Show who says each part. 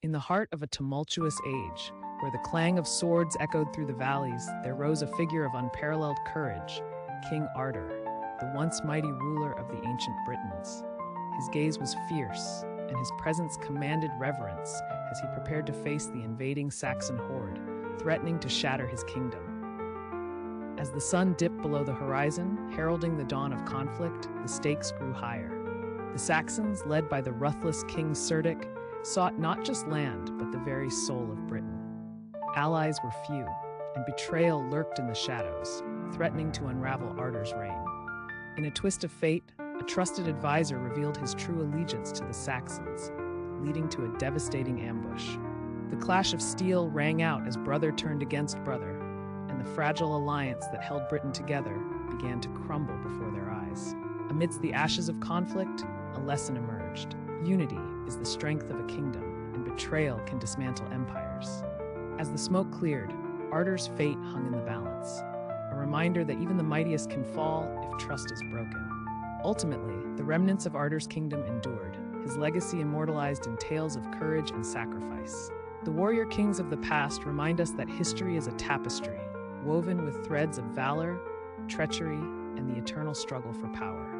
Speaker 1: In the heart of a tumultuous age, where the clang of swords echoed through the valleys, there rose a figure of unparalleled courage, King Artor, the once mighty ruler of the ancient Britons. His gaze was fierce, and his presence commanded reverence as he prepared to face the invading Saxon horde, threatening to shatter his kingdom. As the sun dipped below the horizon, heralding the dawn of conflict, the stakes grew higher. The Saxons, led by the ruthless King Cerdic, sought not just land, but the very soul of Britain. Allies were few, and betrayal lurked in the shadows, threatening to unravel Artor's reign. In a twist of fate, a trusted advisor revealed his true allegiance to the Saxons, leading to a devastating ambush. The clash of steel rang out as brother turned against brother, and the fragile alliance that held Britain together began to crumble before their eyes. Amidst the ashes of conflict, a lesson emerged. Unity is the strength of a kingdom, and betrayal can dismantle empires. As the smoke cleared, Artor's fate hung in the balance, a reminder that even the mightiest can fall if trust is broken. Ultimately, the remnants of Artor's kingdom endured, his legacy immortalized in tales of courage and sacrifice. The warrior kings of the past remind us that history is a tapestry, woven with threads of valor, treachery, and the eternal struggle for power.